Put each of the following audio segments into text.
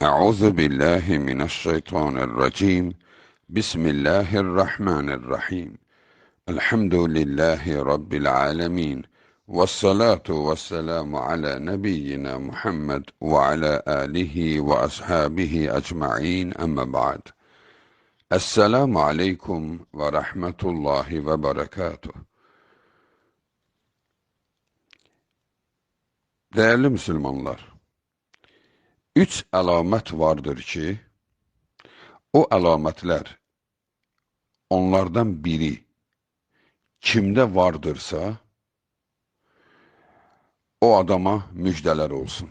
أعوذ بالله من الشيطان الرجيم بسم الله الرحمن الرحيم الحمد لله رب العالمين والصلاة والسلام على نبينا محمد وعلى آله وأصحابه أجمعين أما بعد السلام عليكم ورحمة الله وبركاته. Değerli Müslümanlar, üç alamet vardır ki, o alametler onlardan biri kimde vardırsa, o adama müjdeler olsun.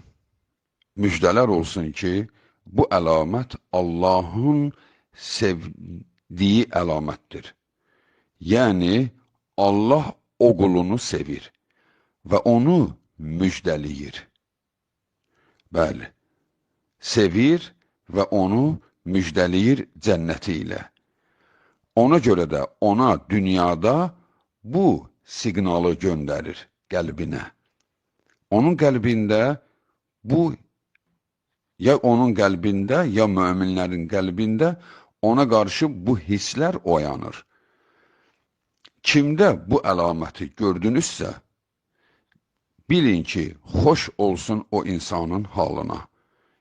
Müjdeler olsun ki, bu əlamət Allahın sevdiği əlamətdir. Yəni, Allah o qulunu sevir və onu müjdəliyir. Bəli, sevir və onu müjdəliyir cənnəti ilə. Ona görə də ona dünyada bu siqnalı göndərir qəlbinə. Onun qəlbində bu, ya onun qəlbində, ya möminlərin qəlbində ona qarşı bu hisslər oyanır. Kimdə bu əlaməti gördünüzsə, bilin ki, xoş olsun o insanın halına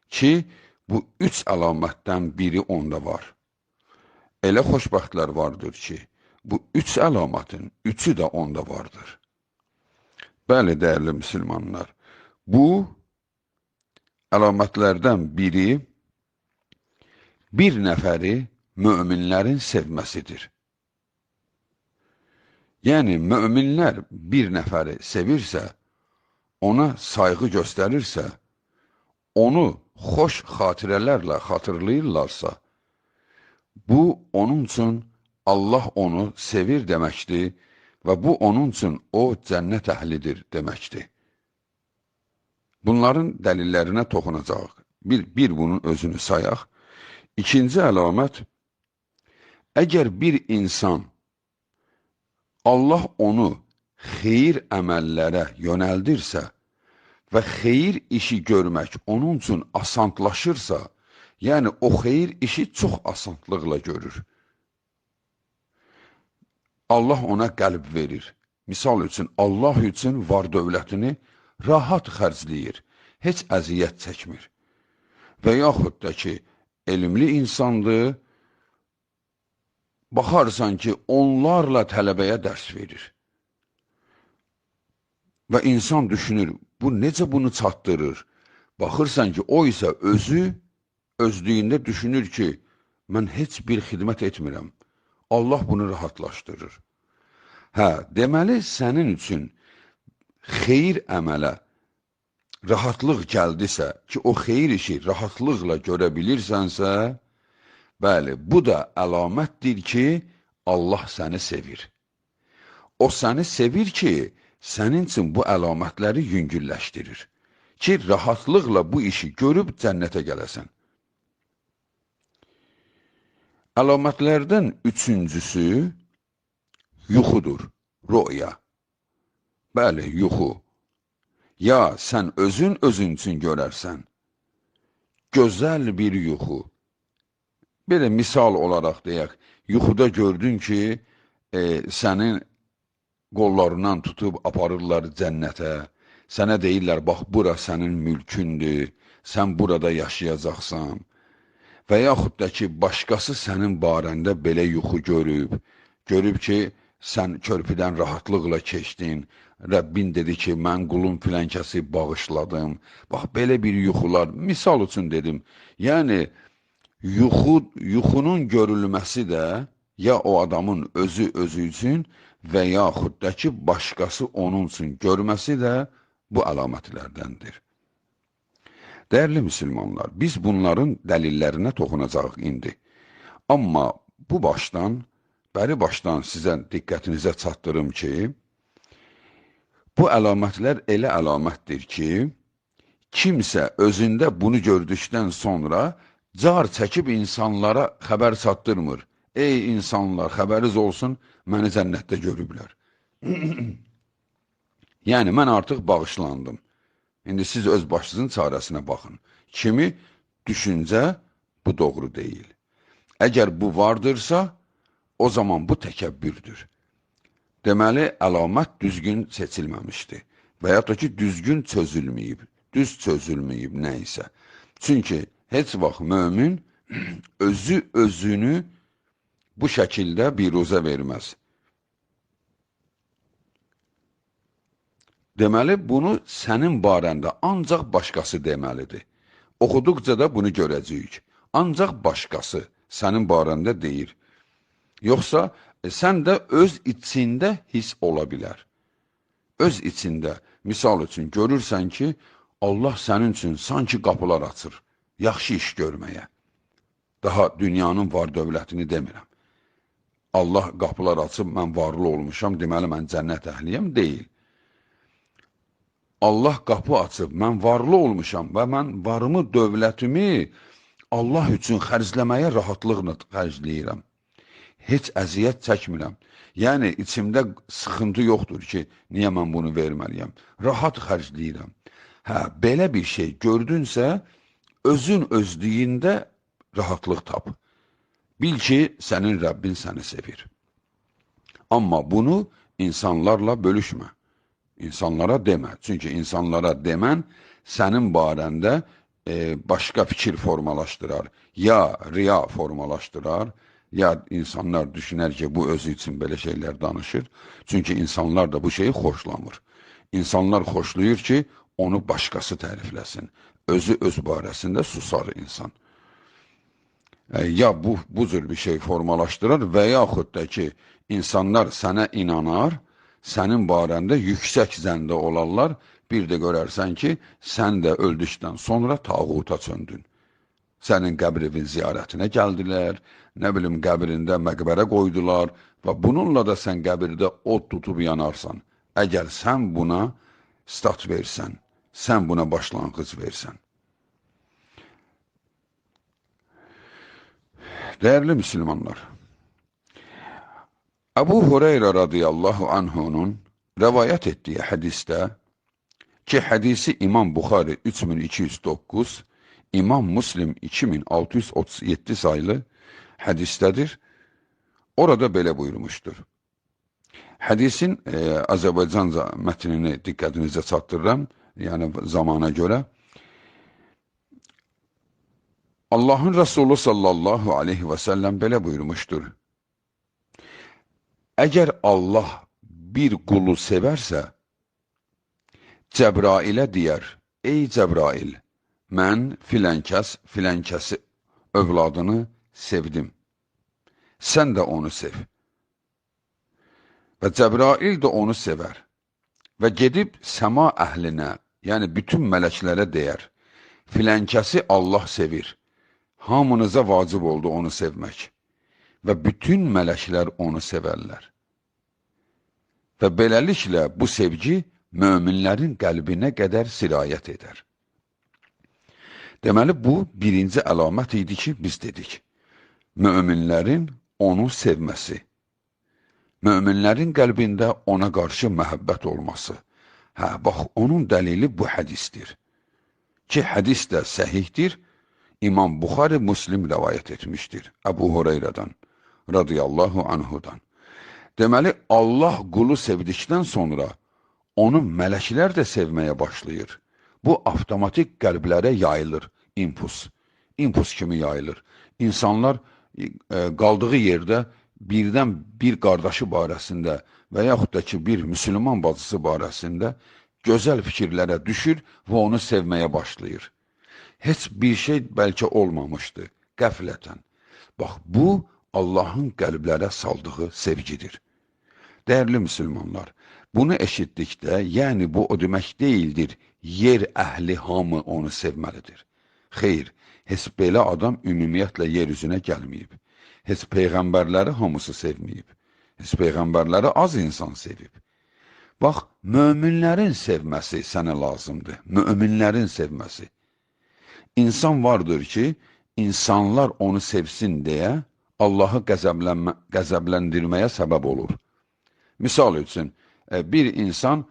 ki, bu üç əlamətdən biri onda var. Elə xoşbəxtlər vardır ki, bu üç əlamətin üçü də onda vardır. Bəli, dəyərli müsəlmanlar, bu əlamətlərdən biri bir nəfəri möminlərin sevməsidir. Yəni, möminlər bir nəfəri sevirsə, ona sayğı göstərirsə, onu xoş xatirələrlə xatırlayırlarsa, bu onun üçün Allah onu sevir deməkdir və bu onun üçün o cənnət əhlidir deməkdir. Bunların dəlillərinə toxunacaq. Bir bunun özünü sayaq. İkinci əlamət, əgər bir insan Allah onu xeyir əməllərə yönəldirsə və xeyir işi görmək onun üçün asanlaşırsa, yəni o xeyir işi çox asanlıqla görür. Allah ona qəlb verir. Misal üçün, Allah üçün var dövlətini rahat xərcləyir, heç əziyyət çəkmir. Və yaxud da ki, elmli insandır, baxarsan ki, onlarla tələbəyə dərs verir. Və insan düşünür, bu necə bunu çatdırır? Baxırsan ki, o isə özü özlüyündə düşünür ki, mən heç bir xidmət etmirəm. Allah bunu rahatlaşdırır. Hə, deməli, sənin üçün xeyir əmələ rahatlıq gəldisə ki, o xeyir işi rahatlıqla görə bilirsənsə, bəli, bu da əlamətdir ki, Allah səni sevir. O səni sevir ki, sənin üçün bu əlamətləri yüngülləşdirir. Ki, rahatlıqla bu işi görüb cənnətə gələsən. Əlamətlərdən üçüncüsü yuxudur, röya. Bəli, yuxu. Ya sən özün üçün görərsən, gözəl bir yuxu. Belə misal olaraq deyək, yuxuda gördün ki, sənin qollarından tutub aparırlar cənnətə, sənə deyirlər, bax, bura sənin mülkündür, sən burada yaşayacaqsan. Və yaxud da ki, başqası sənin barəndə belə yuxu görüb ki, sən körpüdən rahatlıqla keçdin, Rəbbin dedi ki, mən qulun filənkəsi bağışladım. Bax, belə bir yuxular, misal üçün dedim, yəni, yuxunun görülməsi də ya o adamın özü üçün və yaxud da ki, başqası onun üçün görməsi də bu əlamətlərdəndir. Dəyərli müsəlmanlar, biz bunların dəlillərinə toxunacaq indi. Amma bu bəri başdan sizə diqqətinizə çatdırım ki, bu əlamətlər elə əlamətdir ki, kimsə özündə bunu gördükdən sonra car çəkib insanlara xəbər çatdırmır. Ey insanlar, xəbəriz olsun, məni cənnətdə görüblər. Yəni, mən artıq bağışlandım. İndi siz öz başınızın çarəsinə baxın. Kimi düşüncə, bu doğru deyil. Əgər bu vardırsa, o zaman bu təkəbbürdür. Deməli, əlamət düzgün seçilməmişdir və ya da ki, düzgün çözülməyib, düz çözülməyib nə isə. Çünki heç vaxt mömin özünü bu şəkildə biruzə verməz. Deməli, bunu sənin barəndə ancaq başqası deməlidir. Oxuduqca da bunu görəcəyik. Ancaq başqası sənin barəndə deyir. Yoxsa sən də öz içində hiss ola bilər. Öz içində, misal üçün görürsən ki, Allah sənin üçün sanki qapılar açır, yaxşı iş görməyə. Daha dünyanın var dövlətini demirəm. Allah qapılar açıb, mən varlı olmuşam, deməli mən cənnət əhliyəm, deyil. Allah qapı açıb, mən varlı olmuşam və mən varımı, dövlətimi Allah üçün xərcləməyə rahatlıqla xərcləyirəm. Heç əziyyət çəkmirəm. Yəni, içimdə sıxıntı yoxdur ki, niyə mən bunu verməliyəm? Rahat xərcləyirəm. Belə bir şey gördünsə, özün özlüyündə rahatlıq tap. Bil ki, sənin Rəbbin səni sevir. Amma bunu insanlarla bölüşmə. İnsanlara demə. Çünki insanlara demən sənin barəndə başqa fikir formalaşdırar. Ya riya formalaşdırar, ya insanlar düşünər ki, bu özü üçün belə şeylər danışır. Çünki insanlar da bu şeyi xoşlamır. İnsanlar xoşlayır ki, onu başqası tərifləsin. Özü öz barəsində susar insan. Ya bu cür bir şey formalaşdırır və yaxud da ki, insanlar sənə inanar, sənin barəndə yüksək zəndə olarlar, bir də görərsən ki, sən də öldükdən sonra tağuta çöndün. Sənin qəbrinin ziyarətinə gəldilər, nə bilim, qəbrində məqbərə qoydular və bununla da sən qəbirdə od tutub yanarsan. Əgər sən buna stat versən, sən buna başlanğıc versən. Dəyərli müsəlmanlar, Əbu Hüreyrə radiyallahu anhunun rəvayət etdiyi hədisdə ki, hədisi İmam Buxari 3209, İmam Muslim 2637 sayılı hədisdədir. Orada belə buyurmuşdur. Hədisin Azərbaycanca mətnini diqqətinizə çatdırıram, yəni zamana görə. Allahın Resulü sallallahu aleyhi və səlləm belə buyurmuşdur. Əgər Allah bir qulu sevərsə, Cəbrailə deyər, ey Cəbrail, mən filənkəsi övladını sevdim. Sən də onu sev. Və Cəbrail də onu sevər. Və gedib səma əhlinə, yəni bütün mələklərə deyər, filənkəsi Allah sevir. Hamınıza vacib oldu onu sevmək. Və bütün mələklər onu sevərlər. Və beləliklə bu sevgi möminlərin qəlbinə qədər sirayət edər. Deməli, bu birinci əlamət idi ki, biz dedik. Möminlərin onu sevməsi. Möminlərin qəlbində ona qarşı məhəbbət olması. Bax, onun dəlili bu hədisdir. Ki, hədis də səhihdir. İmam Buxari Muslim rəvayət etmişdir. Əbu Hüreyrədən, radiyallahu anhudan. Deməli, Allah qulu sevdikdən sonra onu mələklər də sevməyə başlayır. Bu, avtomatik qəlblərə yayılır, impuls kimi yayılır. İnsanlar qaldığı yerdə birdən bir qardaşı barəsində və yaxud da ki, bir müsəlman bacısı barəsində gözəl fikirlərə düşür və onu sevməyə başlayır. Heç bir şey bəlkə olmamışdı, qəflətən. Bax, bu, Allahın qəlblərə saldığı sevgidir. Dəyərli müsəlmanlar, bunu eşitdikdə, yəni bu o demək deyildir, yer əhli hamı onu sevməlidir. Xeyr, heç belə adam ümumiyyətlə yer üzünə gəlməyib. Heç peyğəmbərləri hamısı sevməyib. Heç peyğəmbərləri az insan sevib. Bax, möminlərin sevməsi sənə lazımdır. Möminlərin sevməsi. İnsan vardır ki, insanlar onu sevsin deyə Allahı qəzəbləndirməyə səbəb olur. Misal üçün, bir insan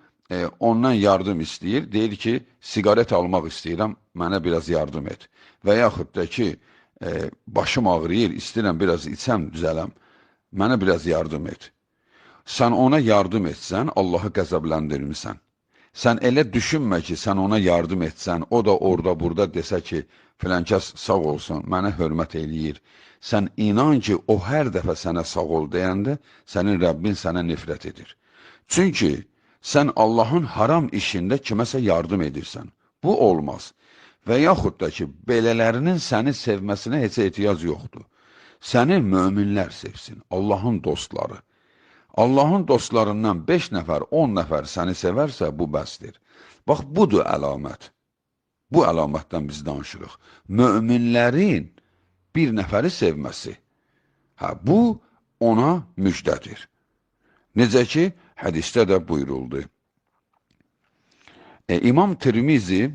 ondan yardım istəyir, deyir ki, siqaret almaq istəyirəm, mənə biraz yardım et. Və yaxud da ki, başım ağrıyır, istəyirəm biraz içəm, düzələm, mənə biraz yardım et. Sən ona yardım etsən, Allahı qəzəbləndirmirsən. Sən elə düşünmə ki, sən ona yardım etsən, o da orada burada desə ki, filankəs sağ olsun, mənə hörmət eləyir. Sən inan ki, o hər dəfə sənə sağ ol deyəndə, sənin Rəbbin sənə nifrət edir. Çünki sən Allahın haram işində kiməsə yardım edirsən. Bu olmaz. Və yaxud da ki, belələrinin səni sevməsinə heç ehtiyac yoxdur. Səni möminlər sevsin, Allahın dostları. Allahın dostlarından 5 nəfər, 10 nəfər səni sevərsə, bu bəsdir. Bax, budur əlamət. Bu əlamətdən biz danışırıq. Möminlərin bir nəfəri sevməsi. Bu, ona müjdədir. Necə ki, hədisdə də buyuruldu. İmam Tirmizi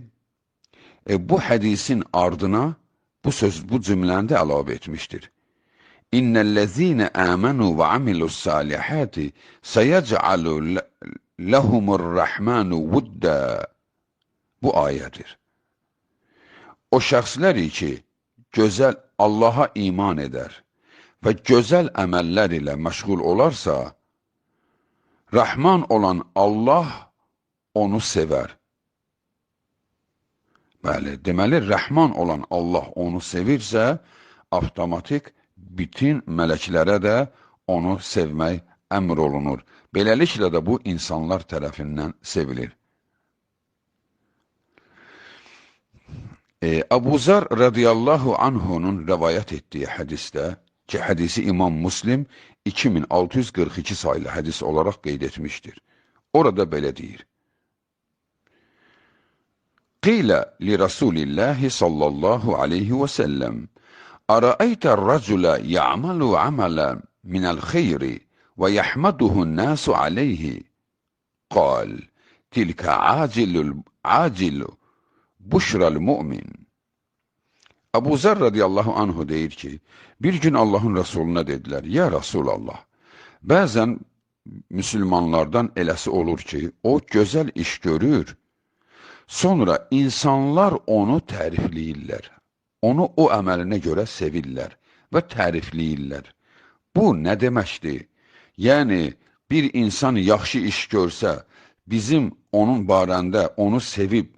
bu hədisin ardına bu cümləndə əlavə etmişdir. İnnellezine amenu ve amilus salihati sayec'alu lehumurrahmanu vudda. Bu ayədir. O şəxslər ki, gözəl Allaha iman edər və gözəl əməllər ilə məşğul olarsa, Rahman olan Allah onu sevər. Bəli, deməli, Rəhman olan Allah onu sevirsə, avtomatik bütün mələklərə də onu sevmək əmr olunur. Beləliklə də bu insanlar tərəfindən sevilir. Əbu Zər radiyallahu anhunun rəvayət etdiyi hədisdə, ki, hədisi İmam Muslim 2642 sayılı hədis olaraq qeyd etmişdir. Orada belə deyir. Qilə li Rasulillahi sallallahu aleyhi və səlləm أرأيت الرجل يعمل عملا من الخير ويحمده الناس عليه قال تلك عاجل بشرى المؤمن. Əbu Zər radiyallahu anhu deyir ki, bir gün Allahın Resuluna dedilər, ya Rasulallah, bəzən müsəlmanlardan eləsi olur ki, o gözəl iş görür, sonra insanlar onu tərifləyirlər. Onu o əməlinə görə sevirlər və tərifləyirlər. Bu nə deməkdir? Yəni, bir insan yaxşı iş görsə, bizim onun barəndə onu sevib,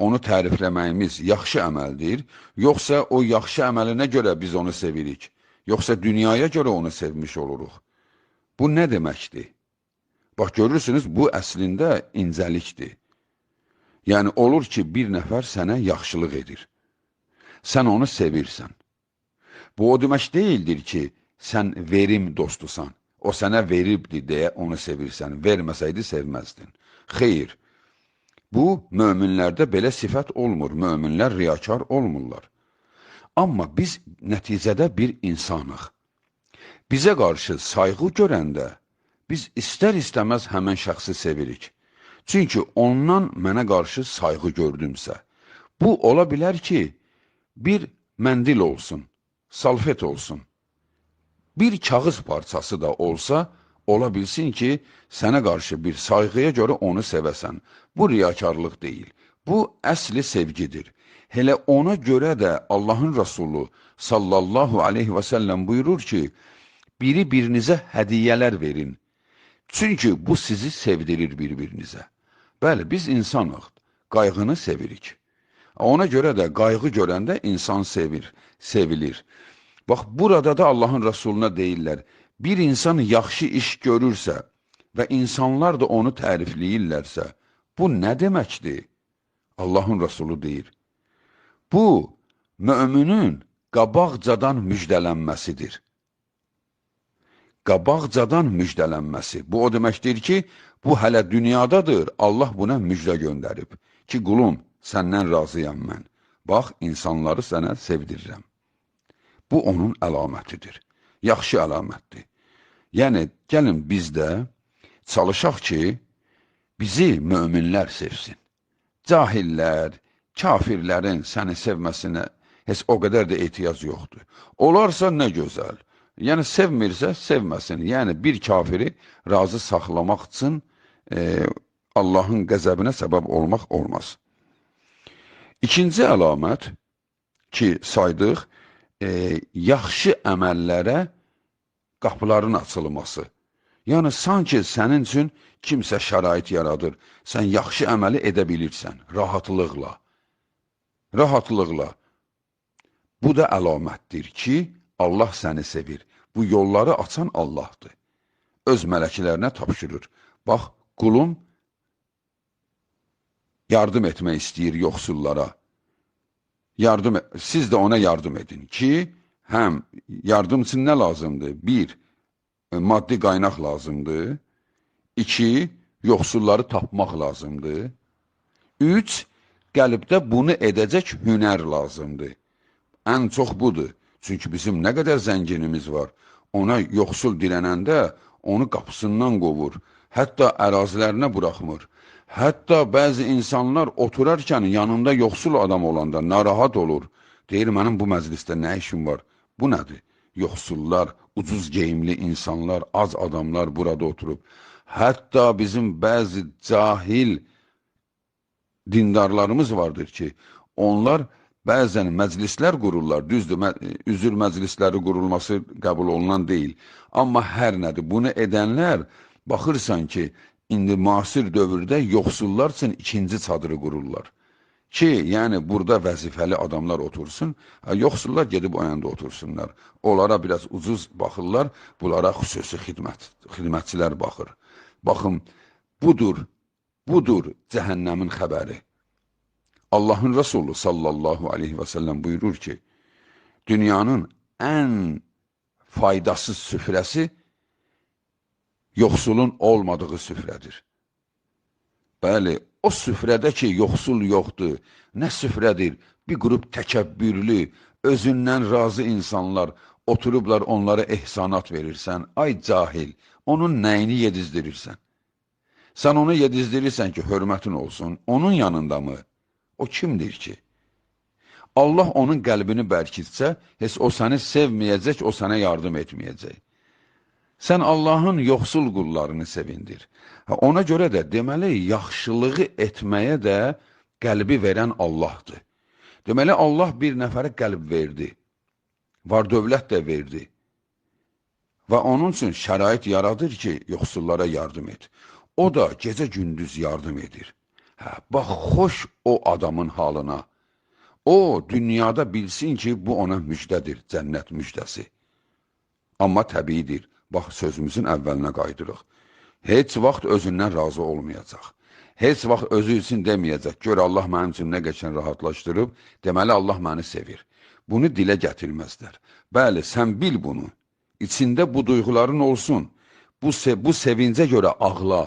onu tərifləməyimiz yaxşı əməldir, yoxsa o yaxşı əməlinə görə biz onu sevirik, yoxsa dünyaya görə onu sevmiş oluruq. Bu nə deməkdir? Bax, görürsünüz, bu əslində incəlikdir. Yəni, olur ki, bir nəfər sənə yaxşılıq edir. Sən onu sevirsən. Bu o demək deyildir ki, sən verim dostusan. O sənə veribdir deyə onu sevirsən. Verməsəydi sevməzdin. Xeyr. Bu, möminlərdə belə sifət olmur. Möminlər riyakar olmurlar. Amma biz nəticədə bir insanıq. Bizə qarşı sayğı görəndə, biz istər-istəməz həmən şəxsi sevirik. Çünki ondan mənə qarşı sayğı gördümsə. Bu, ola bilər ki, bir məndil olsun, salfet olsun, bir kağız parçası da olsa, ola bilsin ki, sənə qarşı bir sayğıya görə onu sevəsən. Bu riyakarlıq deyil, bu əsli sevgidir. Hələ ona görə də Allahın Rasulü sallallahu aleyhi və səlləm buyurur ki, birinizə hədiyyələr verin. Çünki bu sizi sevdirir bir-birinizə. Bəli, biz insanıq, qayğını sevirik. Ona görə də qayğı görəndə insan sevilir. Bax, burada da Allahın Rasuluna deyirlər, bir insan yaxşı iş görürsə və insanlar da onu tərifləyirlərsə, bu nə deməkdir? Allahın Rasulu deyir. Bu, müminin qabaqcadan müjdələnməsidir. Qabaqcadan müjdələnməsi. Bu, o deməkdir ki, bu hələ dünyadadır, Allah buna müjdə göndərib. Ki, qulum, səndən razıyam mən. Bax, insanları sənə sevdirirəm. Bu, onun əlamətidir. Yaxşı əlamətdir. Yəni, gəlin biz də çalışaq ki, bizi möminlər sevsin. Cahillər, kafirlərin səni sevməsinə heç o qədər də ehtiyac yoxdur. Olarsa nə gözəl. Yəni, sevmirsə, sevməsin. Yəni, bir kafiri razı saxlamaq üçün Allahın qəzəbinə səbəb olmaq olmaz. İkinci əlamət ki, saydıq, yaxşı əməllərə qapıların açılması. Yəni, sanki sənin üçün kimsə şərait yaradır, sən yaxşı əməli edə bilirsən, rahatlıqla. Rahatlıqla. Bu da əlamətdir ki, Allah səni sevir. Bu yolları açan Allahdır. Öz mələklərinə tapşırır. Bax, qulum yardım etmək istəyir yoxsullara. Siz də ona yardım edin ki, həm yardım üçün nə lazımdır? Bir, maddi qaynaq lazımdır. İki, yoxsulları tapmaq lazımdır. Üç, qəlbdə bunu edəcək hünər lazımdır. Ən çox budur. Çünki bizim nə qədər zənginimiz var. Ona yoxsul dilənəndə onu qapısından qovur. Hətta ərazilərinə buraxmır. Hətta bəzi insanlar oturarkən yanında yoxsul adam olanda narahat olur. Deyir, mənim bu məclisdə nə işim var? Bu nədir? Yoxsullar, ucuz geyimli insanlar, az adamlar burada oturub. Hətta bizim bəzi cahil dindarlarımız vardır ki, onlar bəzən məclislər qururlar, düzdür, üzür məclisləri qurulması qəbul olunan deyil. Amma hər nədir, bunu edənlər, baxırsan ki, indi müasir dövrdə yoxsullar üçün ikinci çadırı qururlar. Ki, yəni burada vəzifəli adamlar otursun, yoxsullar gedib o yanda otursunlar. Onlara biraz ucuz baxırlar, bunlara xüsusi xidmətçilər baxır. Baxın, budur cəhənnəmin xəbəri. Allahın Resulü sallallahu aleyhi və səlləm buyurur ki, dünyanın ən faydasız süfrəsi yoxsulun olmadığı süfrədir. Bəli, o süfrədə ki, yoxsul yoxdur, nə süfrədir? Bir qrup təkəbbürlü, özündən razı insanlar oturublar, onlara ehsanat verirsən. Ay cahil, onun nəyini yedizdirirsən? Sən onu yedizdirirsən ki, hörmətin olsun, onun yanında mı? O kimdir ki? Allah onun qəlbini bərkitsə, heç o səni sevməyəcək, o sənə yardım etməyəcək. Sən Allahın yoxsul qullarını sevindir. Ona görə də deməli, yaxşılığı etməyə də qəlbi verən Allahdır. Deməli, Allah bir nəfərə qəlb verdi, var dövlət də verdi və onun üçün şərait yaradır ki, yoxsullara yardım et. O da gecə-gündüz yardım edir. Bax, xoş o adamın halına. O, dünyada bilsin ki, bu ona müjdədir, cənnət müjdəsi. Amma təbiidir, bax, sözümüzün əvvəlinə qaydırıq. Heç vaxt özündən razı olmayacaq. Heç vaxt özü üçün deməyəcək, gör Allah mənim üçün nə qəşən rahatlaşdırıb, deməli Allah məni sevir. Bunu dilə gətirməzlər. Bəli, sən bil bunu. İçində bu duyğuların olsun. Bu sevincə görə ağla.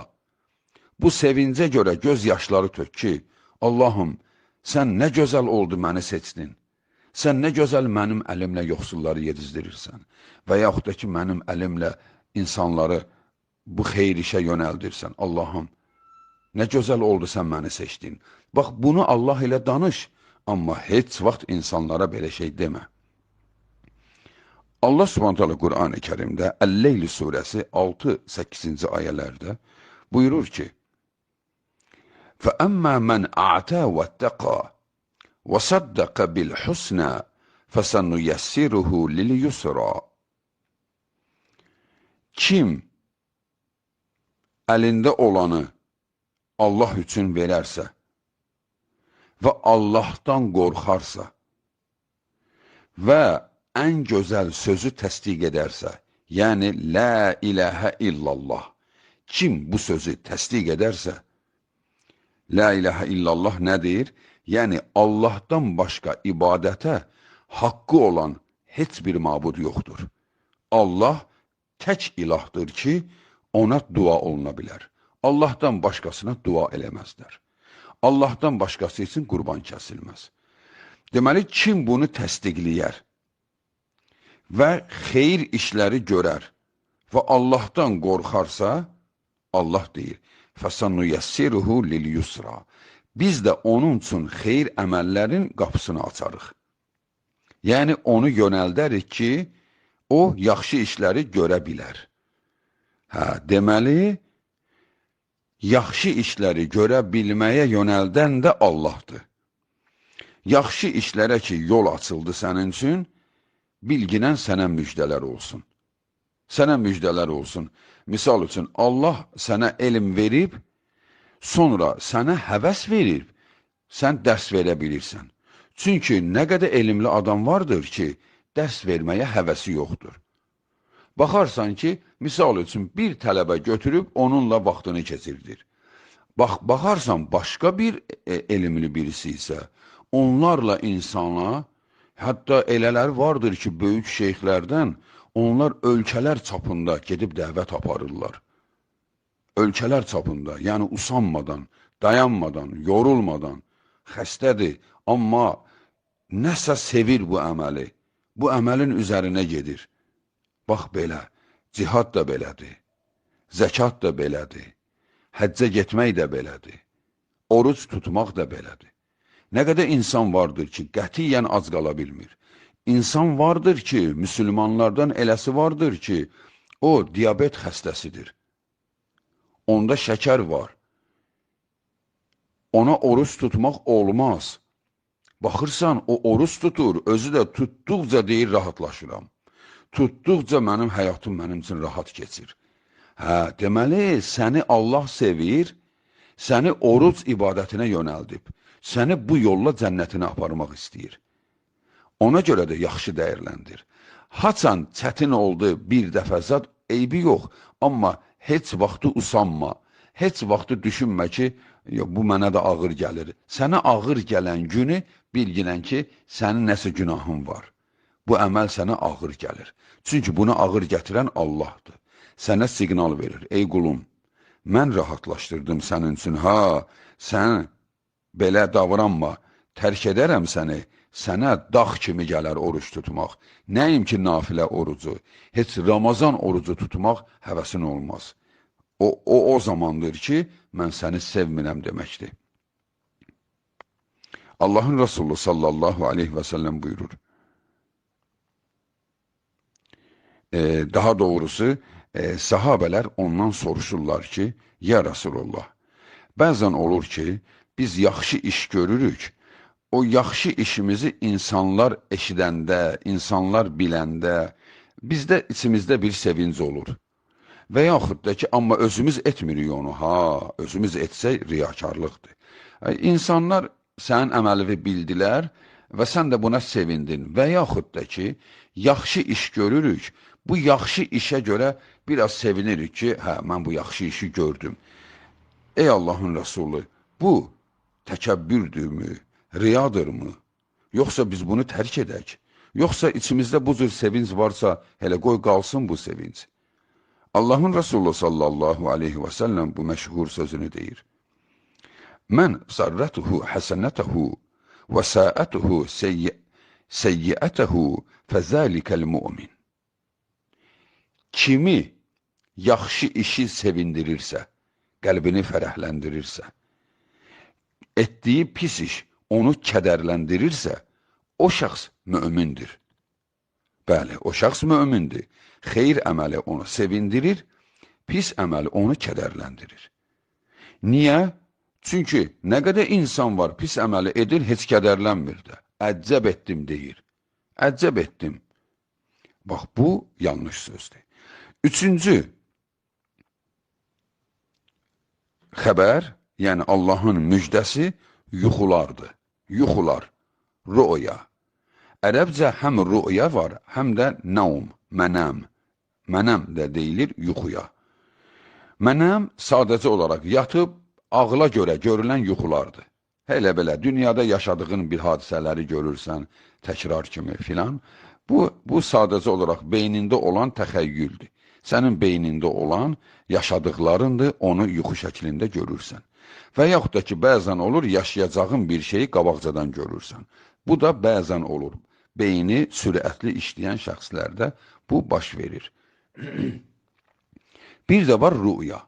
Bu sevincə görə göz yaşları tök ki, Allahım, sən nə gözəl oldu məni seçdin. Sən nə gözəl mənim əlimlə yoxsulları yedizdirirsən və yaxud da ki, mənim əlimlə insanları bu xeyir işə yönəldirsən. Allahım, nə gözəl oldu sən məni seçdin. Bax, bunu Allah ilə danış, amma heç vaxt insanlara belə şey demə. Allah Subhanahu Qur'an-ı Kərimdə Əl-Leyl surəsi 6-8-ci ayələrdə buyurur ki, فَأَمَّا مَنْ أَعْتَى وَاتَّقَى وَصَدَّقَ بِالْحُسْنَى فَسَنُيَسِّرُهُ لِلْيُسْرَى Kim əlində olanı Allah üçün verərsə və Allahdan qorxarsa və ən gözəl sözü təsdiq edərsə, yəni La ilahə illallah, kim bu sözü təsdiq edərsə, La ilahə illallah nədir? Yəni, Allahdan başqa ibadətə haqqı olan heç bir mabud yoxdur. Allah tək ilahdır ki, ona dua oluna bilər. Allahdan başqasına dua eləməzlər. Allahdan başqası üçün qurban kəsilməz. Deməli, kim bunu təsdiqləyər və xeyir işləri görər və Allahdan qorxarsa, Allah deyir, فَسَنُّيَسِّرُهُ لِلْيُسْرَى Biz də onun üçün xeyir əməllərin qapısını açarıq. Yəni, onu yönəldərik ki, o yaxşı işləri görə bilər. Deməli, yaxşı işləri görə bilməyə yönəldən də Allahdır. Yaxşı işlərə ki, yol açıldı sənin üçün, bilginən sənə müjdələr olsun. Sənə müjdələr olsun. Misal üçün, Allah sənə elm verib, sonra sənə həvəs verib, sən dərs verə bilirsən. Çünki nə qədər elmli adam vardır ki, dərs verməyə həvəsi yoxdur. Baxarsan ki, misal üçün, bir tələbə götürüb, onunla vaxtını keçirdir. Baxarsan, başqa bir elmli birisi isə, onlarla insana, hətta elələr vardır ki, böyük şeyxlərdən, onlar ölkələr çapında gedib dəvət aparırlar. Ölkələr çapında, yəni usanmadan, dayanmadan, yorulmadan, xəstədir, amma nəsə sevir bu əməli, bu əməlin üzərinə gedir. Bax belə, cihad da belədir, zəkat da belədir, həccə getmək də belədir, oruc tutmaq da belədir. Nə qədər insan vardır ki, qətiyyən ac qala bilmir. İnsan vardır ki, müsəlmanlardan eləsi vardır ki, o diabet xəstəsidir. Onda şəkər var. Ona oruç tutmaq olmaz. Baxırsan, o oruç tutur, özü də tutduqca deyir, rahatlaşıram. Tutduqca mənim həyatım mənim üçün rahat keçir. Hə, deməli, səni Allah sevir, səni oruc ibadətinə yönəldib, səni bu yolla cənnətinə aparmaq istəyir. Ona görə də yaxşı dəyərləndir. Haçan çətin oldu bir dəfə zat, eybi yox, amma heç vaxtı usanma, heç vaxtı düşünmə ki, bu mənə də ağır gəlir. Sənə ağır gələn günü bilginən ki, sənin nəsə günahın var. Bu əməl sənə ağır gəlir. Çünki bunu ağır gətirən Allahdır. Sənə siqnal verir. Ey qulum, mən rahatlaşdırdım sənin üçün. Ha, sən belə davranma, tərk edərəm səni. Sənə dağ kimi gələr oruç tutmaq. Nəyim ki, nafilə orucu. Heç Ramazan orucu tutmaq həvəsin olmaz. O zamandır ki, mən səni sevmirəm deməkdir. Allahın Resulü sallallahu aleyhi və səlləm buyurur. Daha doğrusu, sahabələr ondan soruşurlar ki, ya Resulullah, bəzən olur ki, biz yaxşı iş görürük, o yaxşı işimizi insanlar eşidəndə, insanlar biləndə, bizdə içimizdə bir sevinc olur. Və yaxud da ki, amma özümüz etmirik onu, özümüz etsək riyakarlıqdır. İnsanlar sənin əməlivi bildilər və sən də buna sevindin və yaxud da ki, yaxşı iş görürük, bu yaxşı işə görə biraz sevinirik ki, mən bu yaxşı işi gördüm. Ey Allahın Resulü, bu təkəbbürdürmü, riyadırmı? Yoxsa biz bunu tərk edək? Yoxsa içimizdə bu cür sevinç varsa, hələ qoy qalsın bu sevinç. Allahın Resulü sallallahu aleyhi və səlləm bu məşhur sözünü deyir. Mən sarratuhu həsənətəhu və səətəhu seyyiətəhu fəzəlikəl mümin. Kimi yaxşı işi sevindirirsə, qəlbini fərəhləndirirsə, etdiyi pis iş onu kədərləndirirsə, o şəxs mümindir. Bəli, o şəxs mümindir. Xeyr əməli onu sevindirir, pis əməli onu kədərləndirir. Niyə? Çünki nə qədər insan var, pis əməli edir, heç kədərlənmir də. Əccəb etdim deyir. Əccəb etdim. Bax, bu yanlış sözdür. Üçüncü xəbər, yəni Allahın müjdəsi yuxulardır. Yuxular, rüya. Ərəbcə həm rüya var, həm də naum, mənəm. Mənəm də deyilir yuxuya. Mənəm sadəcə olaraq yatıb, ağla görə görülən yuxulardır. Hələ belə, dünyada yaşadığın bir hadisələri görürsən, təkrar kimi filan. Bu sadəcə olaraq beynində olan təxəyyüldür. Sənin beynində olan yaşadıqlarındır, onu yuxu şəklində görürsən. Və yaxud da ki, bəzən olur, yaşayacağın bir şeyi qabaqcadan görürsən. Bu da bəzən olur. Beyni sürətli işləyən şəxslərdə bu baş verir. Bir də var rüya.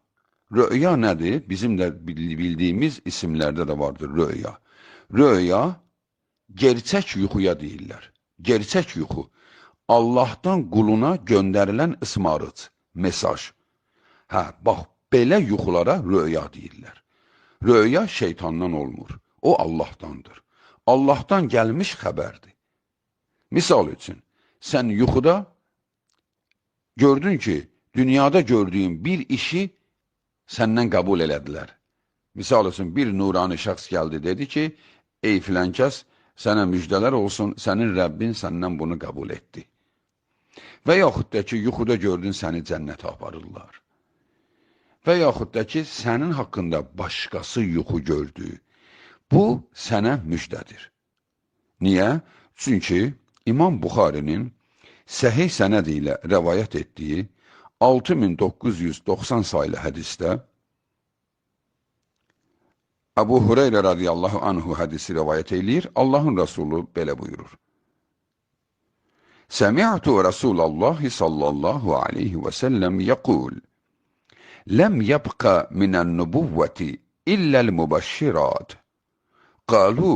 Rüya nədir? Bizim də bildiyimiz isimlərdə də vardır rüya. Rüya, gerçək yuxuya deyirlər. Gerçək yuxu. Allahdan quluna göndərilən ısmarıc, mesaj. Bax, Belə yuxulara röya deyirlər. Röya şeytandan olmur. O Allahdandır. Allahdan gəlmiş xəbərdir. Misal üçün, sən yuxuda gördün ki, dünyada gördüyün bir işi səndən qəbul elədilər. Misal üçün, bir nurani şəxs gəldi, dedi ki, ey filan kəs, sənə müjdələr olsun, sənin Rəbbin səndən bunu qəbul etdi. Və yaxud da ki, yuxuda gördün, səni cənnətə aparırlar. Və yaxud da ki, sənin haqqında başqası yuxu gördü. Bu, sənə müjdədir. Niyə? Çünki İmam Buxarinin səhih sənəd ilə rəvayət etdiyi 6990 saylı hədisdə Əbu Hüreyrə radiyallahu anhu hədisi rəvayət eləyir. Allahın Rasulü belə buyurur. Səmi'tu Rasulallahi sallallahu aleyhi və səlləm yəqul Ləm yəbqə minən nübuvvəti illəl mübəşşirat. Qalu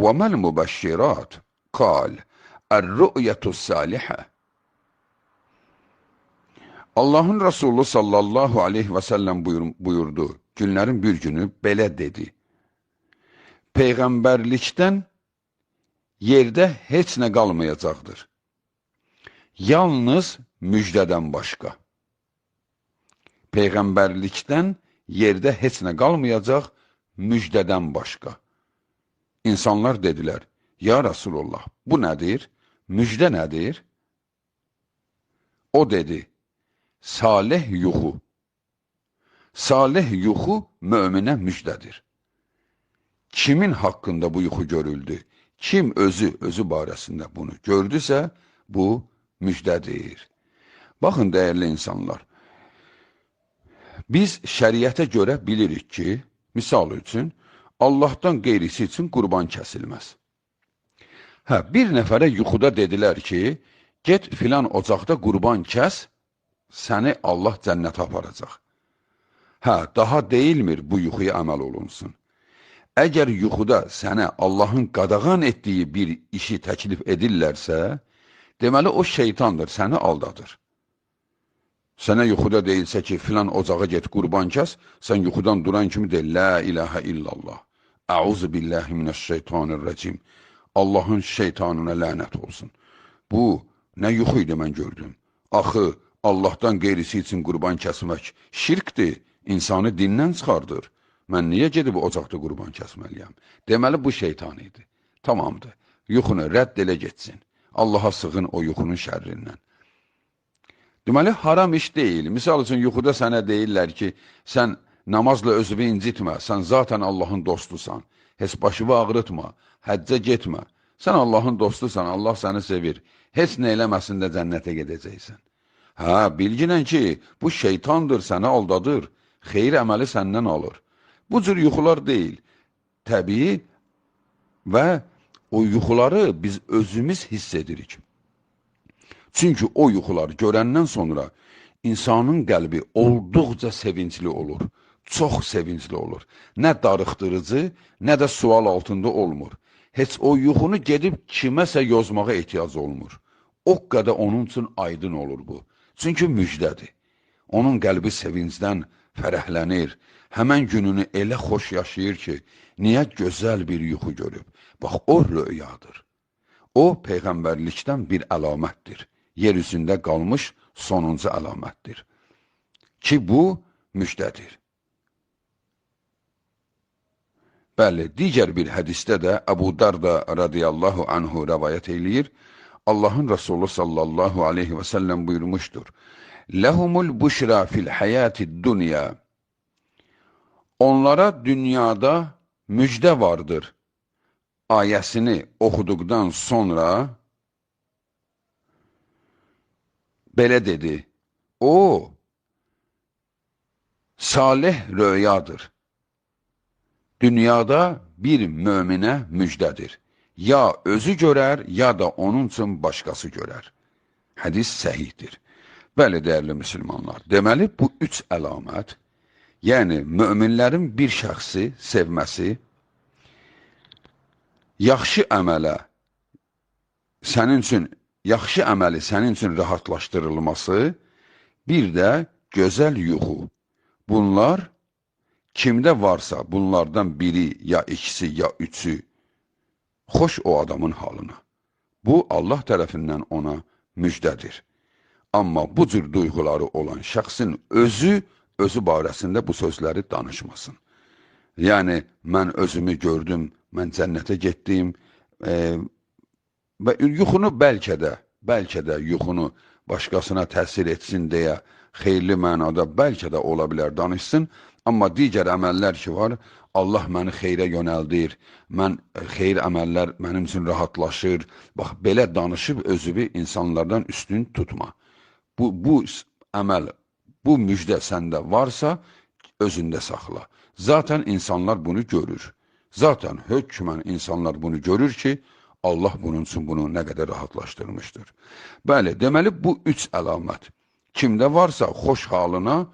və məl mübəşşirat? Qal Ər-rü'yətus salihə. Allahın Resulü sallallahu aleyhi və səlləm buyurdu. Günlərin bir günü belə dedi. Peyğəmbərlikdən yerdə heç nə qalmayacaqdır. Yalnız müjdədən başqa. Peyğəmbərlikdən yerdə heç nə qalmayacaq, müjdədən başqa. İnsanlar dedilər, ya Rasulullah, bu nədir? Müjdə nədir? O dedi, salih yuxu. Salih yuxu möminə müjdədir. Kimin haqqında bu yuxu görüldü? Kim özü barəsində bunu gördüsə, bu müjdədir. Baxın, dəyərli insanlar, biz şəriətə görə bilirik ki, misal üçün, Allahdan qeyrisi üçün qurban kəsilməz. Bir nəfərə yuxuda dedilər ki, get filan ocaqda qurban kəs, səni Allah cənnətə aparacaq. Daha deyilmir bu yuxuya əməl olunsun. Əgər yuxuda sənə Allahın qadağan etdiyi bir işi təklif edirlərsə, deməli o şeytandır, səni aldadır. Sənə yuxuda deyilsə ki, filan ocağa get qurban kəs, sən yuxudan duran kimi de, la ilahə illallah, əuzu billahi minəşşeytanirracim, Allahın şeytanına lənət olsun. Bu, nə yuxu idi mən gördüm. Axı, Allahdan qeyrisi üçün qurban kəsmək şirkdir, insanı dindən çıxardır. Mən niyə gedib ocaqda qurban kəsməliyəm? Deməli, bu şeytan idi. Tamamdır, yuxunu rədd elə getsin. Allaha sığın o yuxunun şərrindən. Deməli, haram iş deyil. Misal üçün, yuxuda sənə deyirlər ki, sən namazla özünü incitmə, sən zaten Allahın dostusan, heç başını ağrıtma, həccə getmə. Sən Allahın dostusan, Allah səni sevir. Heç nə eləməsin də cənnətə gedəcəksən. Bilginən ki, bu şeytandır, səni aldadır, xeyir əməli səndən alır. Bu cür yuxular deyil. Təbii və o yuxuları biz özümüz hiss edirik. Çünki o yuxuları görəndən sonra insanın qəlbi olduqca sevincli olur, çox sevincli olur. Nə darıxdırıcı, nə də sual altında olmur. Heç o yuxunu gedib kiməsə yozmağa ehtiyac olmur. O qədər onun üçün aydın olur bu. Çünki müjdədir. Onun qəlbi sevincdən fərəhlənir. Həmən gününü elə xoş yaşayır ki, niyə gözəl bir yuxu görüb? Bax, o röyadır. O, peyğəmbərlikdən bir əlamətdir. Yer üzündə qalmış sonuncu əlamətdir. Ki, bu müjdədir. Bəli, digər bir hədisdə də Əbu Darda radiyallahu anhu rəvayət eləyir. Allahın Resulü sallallahu aleyhi və səlləm buyurmuşdur. Ləhumul buşra fil həyatid dünya. Onlara dünyada müjdə vardır. Ayəsini oxuduqdan sonra belə dedi. O, salih röyadır. Dünyada bir möminə müjdədir. Ya özü görər, ya da onun üçün başqası görər. Hədis səhihdir. Bəli, dəyərli müsəlmanlar, deməli bu üç əlamət, yəni möminlərin bir şəxsi sevməsi, yaxşı əməli sənin üçün rahatlaşdırılması, bir də gözəl yuxu. Bunlar kimdə varsa bunlardan biri ya ikisi ya üçü xoş o adamın halına. Bu Allah tərəfindən ona müjdədir. Amma bu cür duyğuları olan şəxsin özü barəsində bu sözləri danışmasın. Yəni, mən özümü gördüm, mən cənnətə getdim və yuxunu bəlkə də yuxunu başqasına təsir etsin deyə xeyirli mənada bəlkə də ola bilər danışsın, amma digər əməllər ki var, Allah məni xeyrə yönəldir, xeyir əməllər mənim üçün rahatlaşır. Bax, belə danışıb özünü insanlardan üstün tutma. Bu əməl, bu müjdə səndə varsa, özündə saxla. Zaten insanlar bunu görür. Zaten hökmən insanlar bunu görür ki, Allah bunun üçün bunu nə qədər rahatlaşdırmışdır. Bəli, deməli bu üç əlamət. Kimdə varsa xoş halına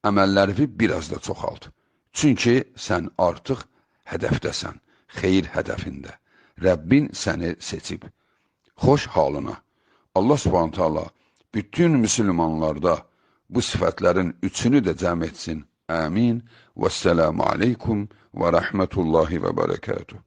əməlləri biraz da çoxalt. Çünki sən artıq hədəfdəsən, xeyir hədəfində. Rəbbin səni seçib. Xoş halına. Allah Subhanahu taala bütün müsəlmanlarda bu sifətlərin üçünü də cəm etsin. Amin. Vəssalamu aleykum və rəhmətullahi və bərəkatuhu.